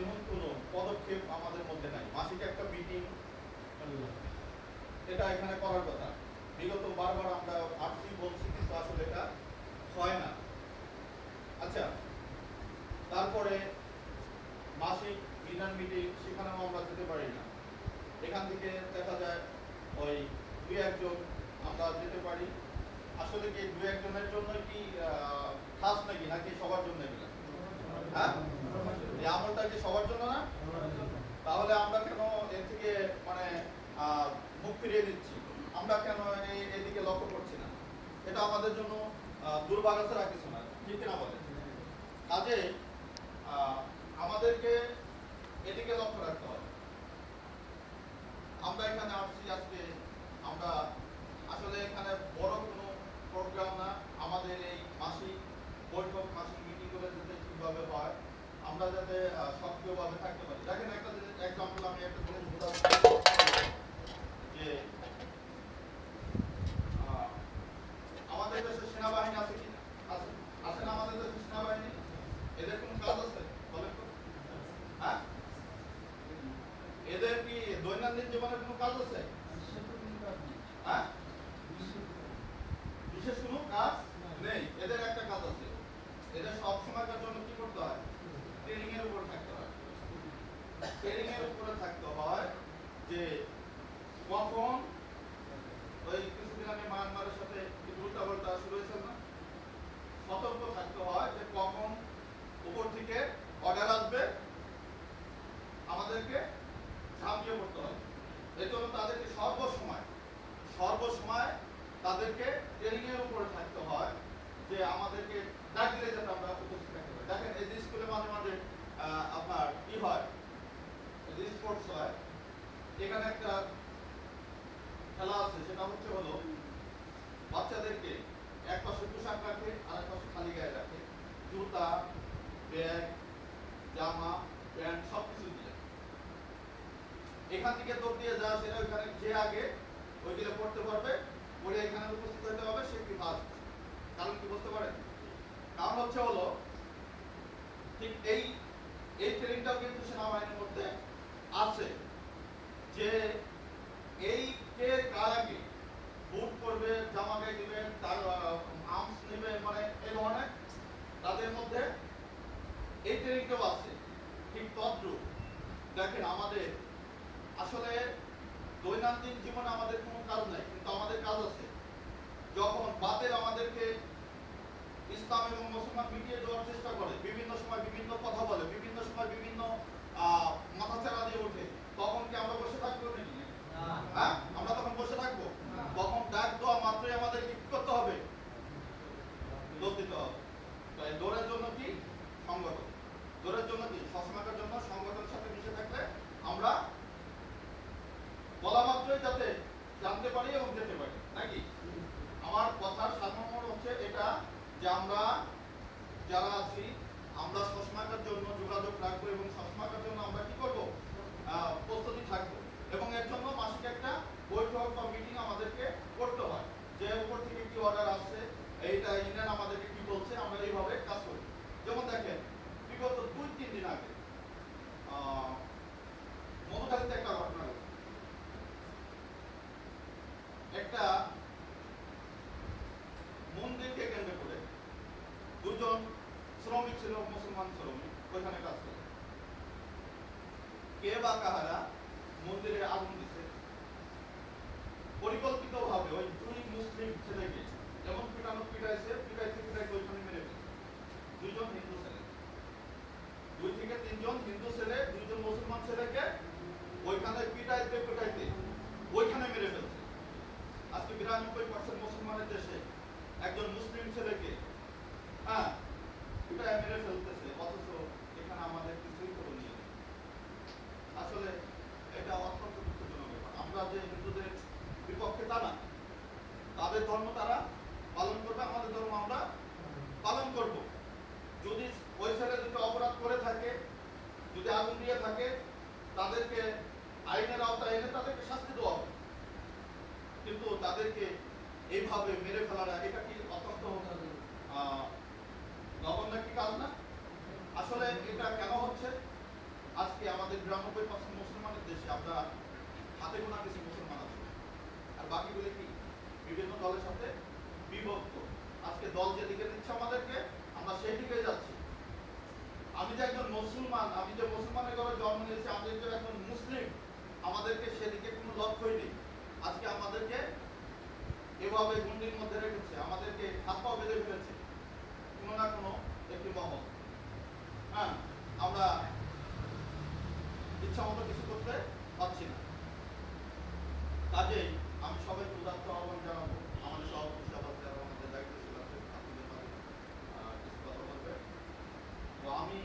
এমন কোনো পদক্ষেপ আমাদের মধ্যে নাই। মাসিক একটা মিটিং এটা এখানে করার কথা। বিগত বারবার আমরা আসছি বলছি, কিন্তু আসলে এটা হয় না। আচ্ছা, তারপরে মাসিক ডিনার মিটিং, সেখানেও আমরা যেতে পারি না। এখান থেকে দেখা যায় ওই দুই একজন আমরা যেতে পারি। আসলে কি দুই একজনের জন্য কি খাস নাকি সবার জন্য এগুলো? হ্যাঁ, এই আমলটা কি সবার জন্য না? তাহলে আমরা কেন এর থেকে মানে মুখ ফিরিয়ে দিচ্ছি? আমরা কেন এদিকে লক্ষ্য করছি না? এটা আমাদের জন্য দুর্ভাগ্য ছাড়া কিছু না, ঠিক না বলেন? কাজে আমাদেরকে এদিকে লক্ষ্য রাখতে হবে। আমরা এখানে আসছি আজকে, আমরা আসলে এখানে বড় কোনো প্রোগ্রাম না। আমাদের এই মাসিক বৈঠক, মাসিক মিটিংগুলো যাতে ঠিকভাবে হয়, আমরা যাতে সক্রিয়ভাবে থাকতে পারি। দেখেন একটা এক্সাম্পল আমি একটা জিনিস বোঝাচ্ছি যে আমাদের দেশে সেনাবাহিনী আছে কি না? আছে না আমাদের দেশে সেনাবাহিনী? এদের কোনো কাজ আছে বলেন তো? হ্যাঁ, এদের কি দৈনন্দিন জীবনে কোনো কাজ আছে? হ্যাঁ, বিশেষ কোনো কাজ নেই। এদের একটা কাজ আছে, এদের সব সময়কার জন্য কি করতে হয়? ট্রেনিং এর উপর থাকতে হয়। ট্রেনিং এর উপরে থাকতে হয় যে কখন ওই কিছুদিন আগে মায়ানমারের সাথে উল্টাপাল্টা শুরু হয়েছে না, সতর্ক থাকতে হয় যে কখন উপর থেকে অর্ডার আসবে, আমাদেরকে ঝাঁপিয়ে পড়তে হবে। এই জন্য তাদেরকে সর্বসময় তাদেরকে ট্রেনিং এর উপরে থাকতে হয় যে আমাদেরকে ডাক দিলে যাতে আমরা উপস্থিত থাকতে পারি। দেখেন এই যে স্কুলে মাঝে মাঝে আপনার কি হয়, স্পোর্টস হয়, এখানে একটা খেলা আছে, সেটা হচ্ছে হলো বাচ্চাদেরকে এক পাশে পোশাক রাখে আর এক পাশে খালি গায়ে রাখে, জুতা, ব্যাগ, জামা, প্যান্ট সবকিছু দিয়ে এখান থেকে দৌড় দিয়ে যা সেটা ওইখানে যে আগে ওইগুলো পড়তে পারবে, পড়ে এখানে উপস্থিত হতে হবে, সে কি ফার্স্ট। কারণ কি বুঝতে পারেন? কারণ হচ্ছে হলো ঠিক এই ট্রেনিংটাও কিন্তু সেনাবাহিনীর মধ্যে আছে যে এই কে কার আগে বুট করবে, জামা গায়ে দিবে, তার আর্মস নেবে, মানে এই ধরনের তাদের মধ্যে এই ট্রেনিংটাও আছে। ঠিক তদ্রূপ দেখেন আমাদের আসলে দৈনন্দিন জীবনে আমাদের কোনো কাজ নাই, কিন্তু আমাদের কাজ আছে। যখন বাতের আমাদেরকে ইসলাম এবং মুসলমান মিটিয়ে দেওয়ার চেষ্টা করে, বিভিন্ন সময় বিভিন্ন কথা বলে, বিভিন্ন সময় বিভিন্ন মাথাচাড়া দিয়ে ওঠে, তখন কি আমরা বসে থাকবো নাকি? হ্যাঁ, আমরা তখন বসে থাকবো? তখন ডাক দেওয়া মাত্রই আমাদের কি করতে হবে? দৌড় দিতে হবে। তাই দৌড়ের জন্য কি সংগঠন, দৌড়ের জন্য কি সবসময়ের জন্য সংগঠনের সাথে মিশে থাকলে আমরা বলা মাত্রই যাতে জানতে পারি এবং যেতে পারি নাকি? আমার কথার সাধারণ হচ্ছে এটা যে আমরা যারা আছি আমরা সবসময়ের জন্য যোগাযোগ রাখবো এবং সবসময়ের জন্য আমরা কি করবো? প্রস্তুতি থাকবো। এবং এর জন্য মাসিক একটা বৈঠক বা মিটিং আমাদেরকে করতে হয় যে উপর থেকে কি অর্ডার আসছে, এইটা ইন্ডিয়ান আমাদেরকে কি বলছে, আমরা এইভাবে কাজ করি। যেমন দেখেন বিগত 2-3 দিন আগে মধুখালীতে একটা ঘটনা ঘটে। একটা মন্দিরকে কেন্দ্র করে দুজন শ্রমিক ছিল, মুসলমান শ্রমিক, ওইখানে কাজ করে। কে বা কাহারা মন্দিরে আগুন দিছে, পরিকল্পিতভাবে ওই দুই মুসলিম ছেলেকে যেমন পিটাইতে ওইখানে মেরে ফেলছে। দুইজন হিন্দু ছেলে, 2 থেকে 3 জন হিন্দু ছেলে 2 জন মুসলমান ছেলেকে ওইখানে পিটাইতে ওইখানে মেরে ফেলছে। আজকে 92% মুসলমানের দেশে একজন মুসলিম ছেলেকে পিটায় মেরে ফেলতেছে, অথচ এখানে আমাদের কিছুই করণীয় নেই। আসলে এটা অত্যন্ত দুঃখজনক ব্যাপার। আমরা যে হিন্দুদের বিপক্ষে তা না, তাদের ধর্ম তারা পালন করবে, আমাদের ধর্ম আমরা পালন করব। যদি ওই ছেলে দুটো অপরাধ করে থাকে, যদি আগুন দিয়ে থাকে, তাদেরকে আইনের আওতায় এনে তাদেরকে শাস্তি দেওয়া হবে। কিন্তু তাদেরকে এইভাবে মেরে ফেলাটা এটা কি অত্যন্ত নগণ্য একটি কাজ না? আসলে এটা কেন হচ্ছে? আজকে আমাদের 92% মুসলমানের দেশে আমরা হাতে গোনা কিছু মুসলমান আছে, আর বাকিগুলি কি বিভিন্ন দলের সাথে বিভক্ত। আজকে দল যেদিকে দিচ্ছে আমাদেরকে, আমরা সেই দিকে যাচ্ছি। আমি যে একজন মুসলমান, আমি যে মুসলমানের ঘরে জন্ম নিয়েছি, আমি যে একজন মুসলিম, আমাদেরকে সেদিকে কোনো লক্ষ্যই নেই। আজকে আমাদেরকে এভাবে গুন্ডির মধ্যে রেখেছে, আমাদেরকে হাত পা বেঁধে ফেলেছে কোনো না কোনো একটি মহল। হ্যাঁ, আমরা ইচ্ছা মতো কিছু করতে পারছি না। কাজেই আমি সবাইকে উদাত্ত আহ্বান জানাবো, আমাদের সভাপতি সভাপতি এবং আমাদের দায়িত্বশীল আছে, আপনাদের মাঝে কিছু কথা বলবে। তো আমি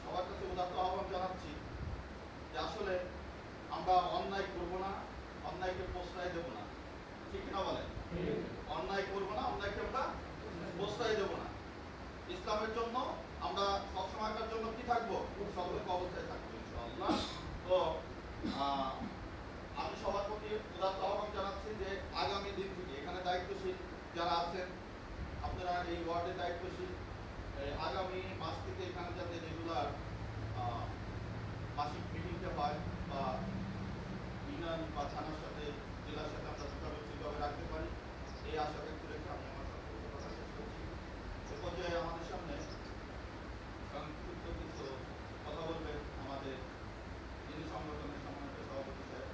সবার কাছে উদাত্ত আহ্বান জানাচ্ছি যে আসলে আমরা অন্যায় করব না, অন্যায়কে প্রশ্রয় দেব না, ঠিক কিনা বলেন? অন্যায় করবো না, অন্যায়কে আমরা প্রশ্রয় দেব না। ইসলামের জন্য আমরা সবসময়কার জন্য কি থাকবো? সতর্ক অবস্থায় থাকবো ইনশাআল্লাহ। তো আমি সবার প্রতি উদাত্ত আহ্বান জানাচ্ছি যে আগামী দিন থেকে এখানে দায়িত্বশীল যারা আছেন, আপনারা এই ওয়ার্ডে দায়িত্বশীল, আগামী মাস থেকে এখানে যাতে রেগুলার মাসিক মিটিংটা হয় বা ইউনিয়ন বা থানার সাথে জেলার সাথে আমরা যোগাযোগ রাখতে পারি, এই আশা ব্যক্ত রেখে আমি আমার সম্পর্কে কথা শেষ করছি। এ পর্যায়ে আমাদের সামনে সংক্ষিপ্ত কিছু কথা বলবেন আমাদের যিনি সংগঠনের সম্মানিত সভাপতি সাহেব,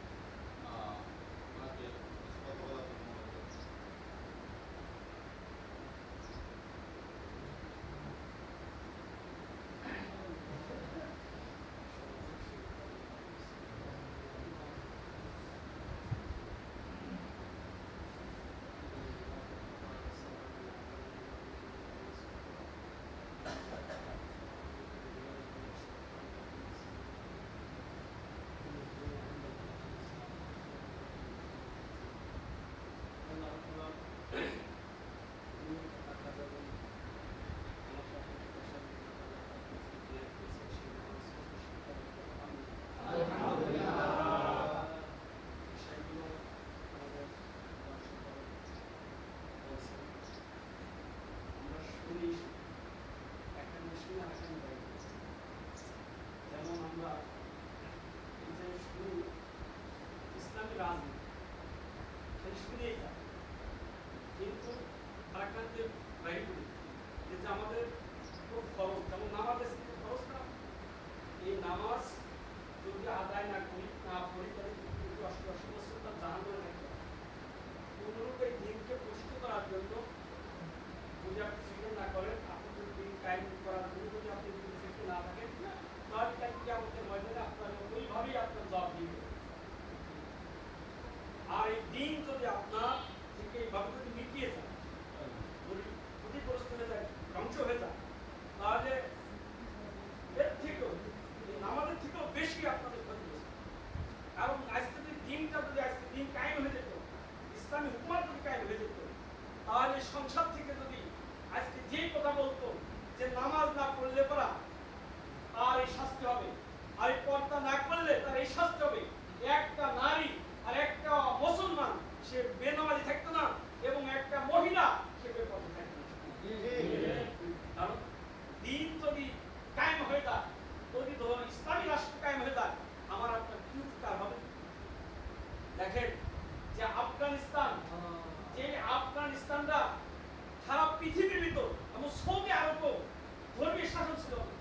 ওনাকে কিছু কথা বলার জন্য অনুরোধ করছি। কিন্তু আরাকানদের বাইরে করি যেটা আমাদের খুব খরচ, যেমন নামাজের খরচ না, এই নামাজ যদি আদায় না করি, না পড়ি, তাহলে কিন্তু 88 বছর তার জাহান করে রাখতে হবে। অনুরূপ এই দিনকে প্রস্তুত করার জন্য যদি আপনি স্বীকার না করেন, আপনি যদি দিন কায়েম করার জন্য যদি আপনি যদি না থাকেন, তাহলে কি আমাদের ময়দানে আপনার ওইভাবেই আপনার জবাব দিবে। আর এই দিন যদি আপনার থেকে এইভাবে যদি মিটিয়ে যায়, যদি ক্ষতিগ্রস্ত হয়ে যায়, ধ্বংস হয়ে যায়, তাহলে এর থেকেও আমাদের থেকেও বেশি আপনাদের ক্ষতিগ্রস্ত। কারণ আজকে যদি দিনটা যদি আজকে দিন কায়েম হয়ে যেত, ইসলামী হুকুমত যদি কায়েম হয়ে যেত, তাহলে সংসার থেকে যদি আজকে যেই কথা বলতো যে নামাজ না পড়লে পরা তার এই শাস্তি হবে, আর এই পর্দা না করলে তার এই শাস্তি হবে, একটা নারী আর একটা মুসলমান সে বেনামাজি থাকতো না, এবং একটা মহিলা সে বেপর্দা থাকতো না। কারণ দিন যদি কায়েম হয়ে যায়, যদি ধরুন ইসলামী রাষ্ট্র কায়েম হয়ে যায়, আমার আপনার কি উপকার হবে? দেখেন যে আফগানিস্তানটা সারা পৃথিবীর ভিতর এবং সৌদি আরবও ধর্মীয় শাসন ছিল না,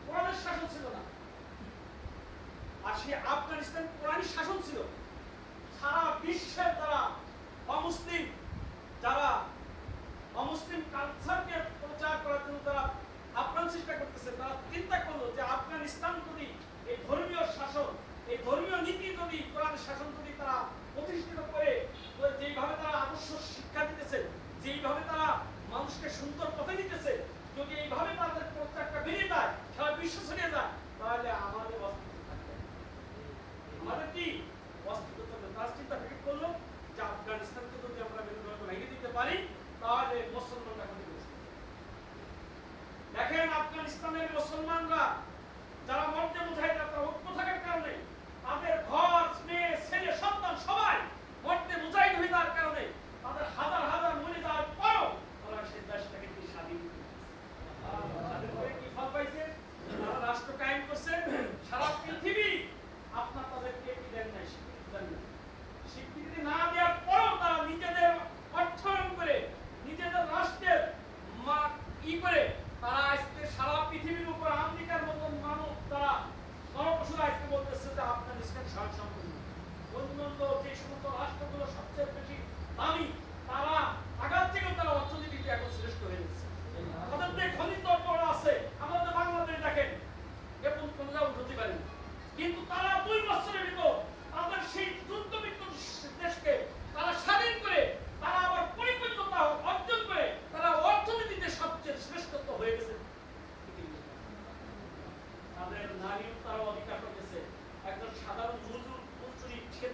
কোরআনের শাসন ছিল না। আর সে আফগানিস্তান কোরআনের শাসন ছিল। সারা বিশ্বের যারা অমুসলিম কালচারকে প্রচার করার জন্য তারা আপ্রাণ চেষ্টা করতেছে, তারা চিন্তা করলো যে আফগানিস্তান যদি এই ধর্মীয় শাসন, এই ধর্মীয় নীতি যদি কোরআনের শাসন যদি তারা প্রতিষ্ঠিত করে, যেইভাবে তারা আদর্শ শিক্ষা দিতেছে, যেইভাবে তারা মানুষকে সুন্দর পথে দিতেছে, যদি এইভাবে তাদের প্রচারটা বেড়ে যায়, সারা বিশ্ব ছড়িয়ে যায়, তাহলে আমাদের অস্তিত্ব থাকবে। আমাদের কি অস্তিত্ব থাকবে? তারা চিন্তা করলো যে আফগানিস্তানকে যদি আমরা ভেঙে দিতে পারি,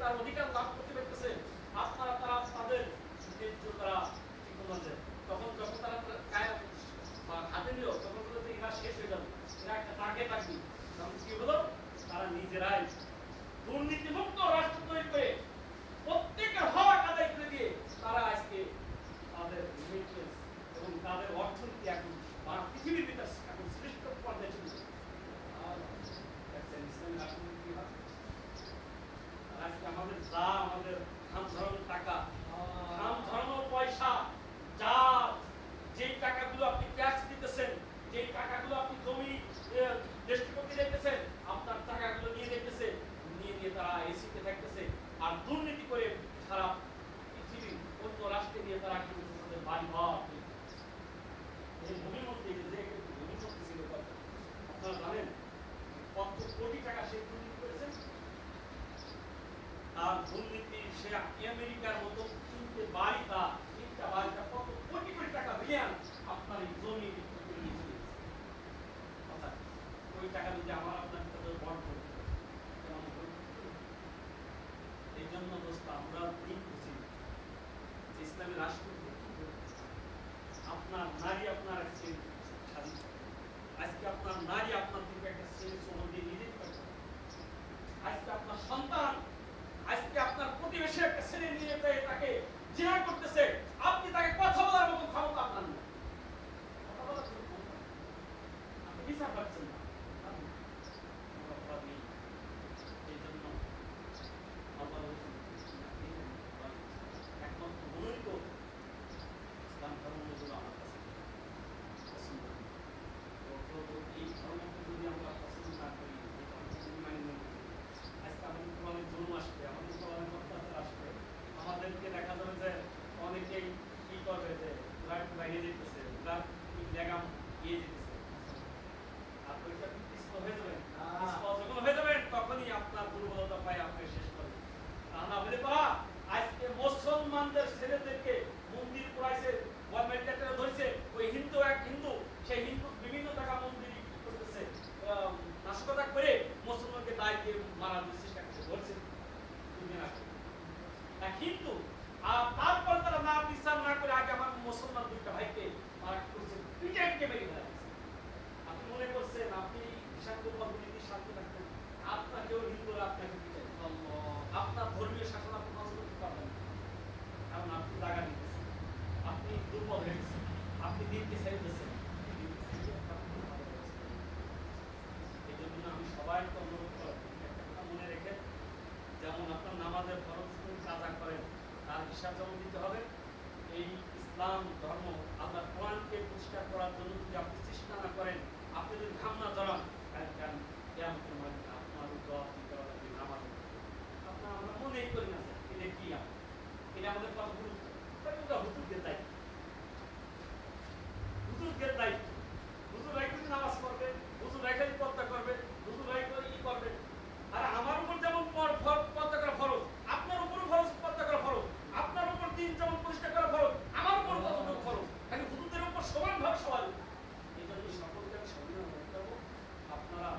তার অধিকার লাভ করতে পারতেছে, আপনারা তারা তাদের ন্যায্য তারা ঠিক মতো তখন যখন তারা হাতে নিল তখন বললো যে এরা শেষ হয়ে যাবে, এরা একটা টার্গেট রাখবে। তখন কি হলো, তারা নিজেরাই দুর্নীতিমুক্ত রাষ্ট্র তৈরি করে প্রত্যেকের হক আদায় করে দিয়ে তারা আজকে তাদের রিমিটেন্স এবং তাদের অর্থনীতি এখন পৃথিবীর বিকাশ এখন শ্রেষ্ঠ পর্যায়ে চলে গেছে। আর ইসলামী রাষ্ট্রনীতি কি হয়, আজকে আমাদের যা আমাদের ধান ধরানোর টাকা, ধান ধরানোর পয়সা, যা যেই টাকাগুলো আপনি ট্যাক্স দিতেছেন, যেই টাকাগুলো আপনি জমি রেজিস্ট্রি দেখতেছেন, আপনার টাকাগুলো নিয়ে দেখতেছে, নিয়ে তারা এসিতে থাকতেছে আর দুর্নীতি করে সারা পৃথিবীর অন্য রাষ্ট্রে নিয়ে তারা কিন্তু তাদের বাড়ি ঘর এই ভূমির মধ্যে যে ভূমির মধ্যে ছিল আপনারা জানেন কত কোটি টাকা সে দুর্নীতি করেছেন। আর দুর্নীতি সে আমেরিকার মতো তিনটা বাড়িটা কত কোটি কোটি টাকা বিলিয়ন আপনার এই জমি বিক্রি করে নিয়েছিল। ওই টাকা যদি আমার আপনার ভিতরে বন্ড করে এই জন্য দোস্ত আমরা ঠিক বুঝি যে ইসলামী রাষ্ট্র আপনার নারী আপনার আজকে স্বাধীন, আজকে আপনার নারী আপনার থেকে একটা শ্রেণী শহর দিয়ে নিয়ে যেতে পারবে, আজকে আপনার সন্তান আজকে আপনার প্রতিবেশী একটা শ্রেণী নিয়ে তাকে জিনা করতেছে, আপনি তাকে কথা বলার মতো ক্ষমতা আপনার নেই, কথা বলার জন্য আপনি বিচার পাচ্ছেন না। এই জন্য একমাত্র মনোনীত ইসলাম ধর্মগুলো আমার কাছে পছন্দ। এই ধর্মকে যদি আমরা পছন্দ না করি, আজকে আমাদের কোরআনে জন্ম আসবে, আমাদের কোরআনে অত্যাচার আসবে, আমাদেরকে দেখা যাবে যে অনেকেই কি করবে যে বাইরে যেতেছে, লেগাম গিয়ে যেতেছে, আর ওইটা পিস্তল হয়ে যাবেন, যখন হয়ে যাবেন তখনই আপনার দুর্বলতা পায় আপনি শেষ করবেন। না হলে পারা আজকে মুসলমানদের ছেলেদেরকে মন্দির পুরাইছে, গভর্নমেন্ট ধরেছে, ওই হিন্দু এক হিন্দু, সেই হিন্দু বিভিন্ন টাকা মন্দির করতেছে, নাশকতা করে মুসলমানকে দায় দিয়ে মারার চেষ্টা করছে, ধরছে কিন্তু তারপর তারা না বিচার না করে আগে আমার মুসলমান দুইটা ভাইকে মারা করছে, পিটাইকে মেরে ফেলা। আপনি মনে করছেন আপনি শান্তি শান্তি রাখবেন, আপনাকেও হিন্দুরা আপনাকে পিটাই, আপনার ধর্মীয় শাসন আপনি নষ্ট করতে পারবেন, কারণ আপনি জায়গা দিতেছেন, আপনি দুর্বল হয়ে গেছেন, আপনি দিনকে ছেড়ে দিচ্ছেন। এই জন্য আমি সবাইকে অনুরোধ করব একটা কথা মনে রেখে, যেমন আপনার নামাজের ফরজ কাজা করেন তার হিসাব যেমন দিতে হবে, এই ইসলাম ধর্ম আল্লাহ কোরআনকে প্রতিষ্ঠা করার জন্য যদি আপনি চেষ্টা না করেন, আপনি যদি ঘাম না জড়ান, আপনার জবাব দিতে হবে নামাজ। আপনার আমরা মনেই করি না এটা কি, এটা আমাদের কত গুরুত্ব, হুজুরদের দায়িত্ব, হুজুরদের দায়িত্ব, হুজুর রাইতে নামাজ পড়বে, হুজুর রাইতে পর্দা করবে, হুজুর রাইতে ই করবে। আর আমার উপর যেমন পর্দা করা ফরজ, আপনার উপরও ফরজ পর্দা করা ফরজ, আপনার উপর দিন যেমন প্রতিষ্ঠা করা ফরজ, আমার উপর ততটুকু ফরজ, খালি হুজুরদের উপর সমানভাবে সবাই। এই জন্য সকলকে আমি সমানভাবে মনে করবো, আপনারা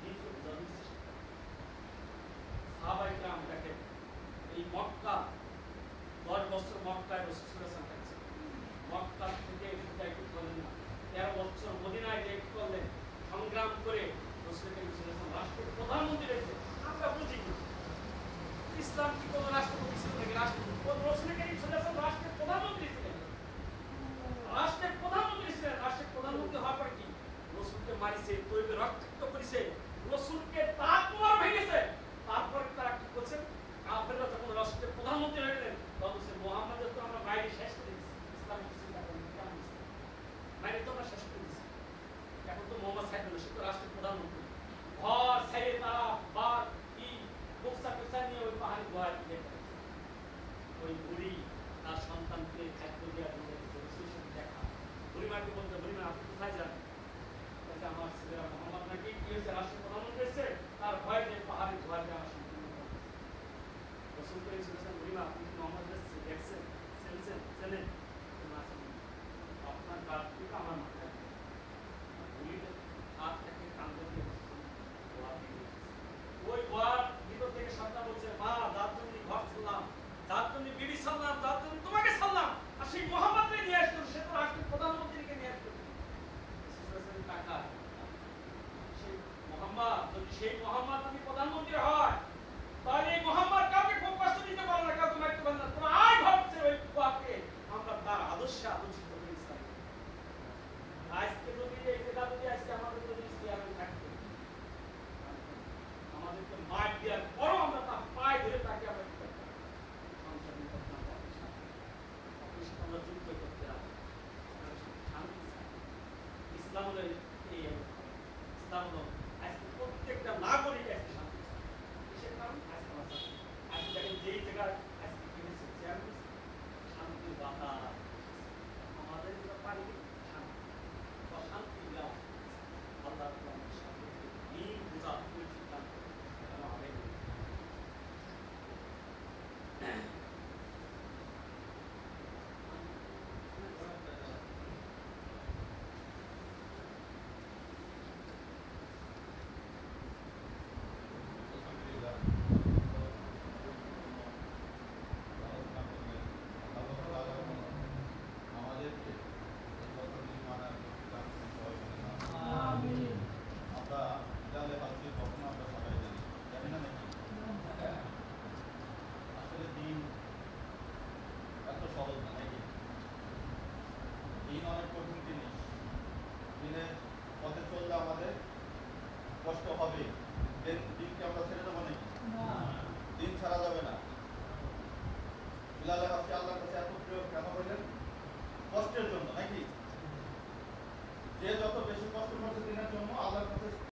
নিজে বোঝানোর চেষ্টা করবেন। সাহাবায়ে কেরাম দেখেন এই মক্কা 10 বছর মক্কায় রাসূলুল্লাহ থাকছে, মক্কা থেকে একটু করলেন না, 13 বছর মদিনায় যে করলেন, সংগ্রাম করে রাসূলুল্লাহ রাষ্ট্রের প্রধানমন্ত্রী হয়েছে। আমরা বুঝি ইসলাম কি কোন রাষ্ট্রপতি ছিল নাকি, রাষ্ট্রপতি রাষ্ট্রের প্রধানমন্ত্রী ছিলেন, রাষ্ট্রের প্রধানমন্ত্রী ছিলেন। রাষ্ট্রের প্রধানমন্ত্রী হওয়ার পর কি রাসূলকে মারিছে, তৈবে রক্তাক্ত করেছে, রাসূলকে তাকওয়া ভেঙেছে, তারপর তারা কি করছেন, কাফেররা যখন রাষ্ট্রের প্রধানমন্ত্রী হয়ে গেলেন তখন সে মুহাম্মদের তো আমরা বাইরে শেষ করে দিয়েছি, ইসলাম চিন্তা করেন কেমন বাইরে তো আমরা শেষ করে দিয়েছি, এখন তো মোহাম্মদ সাহেব সে তো রাষ্ট্রের প্রধানমন্ত্রী, ঘর ছেড়ে তারা বাদ কি বক্সা পেশা নিয়ে ওই পাহাড়ি গুহায় গিয়ে ওই বুড়ি তার সন্তানকে খাদ্য দেওয়ার জন্য দেখা, বুড়িমাকে বলতে, বুড়িমা আপনি কোথায় যান, আমার ছেলেরা মোহাম্মদ নাকি কি হয়েছে, রাষ্ট্রের প্রধানমন্ত্রী এসেছে, তার ভয় যে পাহাড়ি গুহায় যাওয়া সম্পূর্ণ রাসূল করিম সাল্লাল্লাহু আলাইহি ওয়াসাল্লাম, বুড়িমা আপনি কি মোহাম্মদ দেখছেন, চেনেন, আপনার কাঠ থেকে আমার মাথায় বুড়িটা হাত থেকে কান্দে দিয়ে ওই ঘর ভিতর থেকে সন্তান বলছে, মা দাঁত জন্য বাধামূলক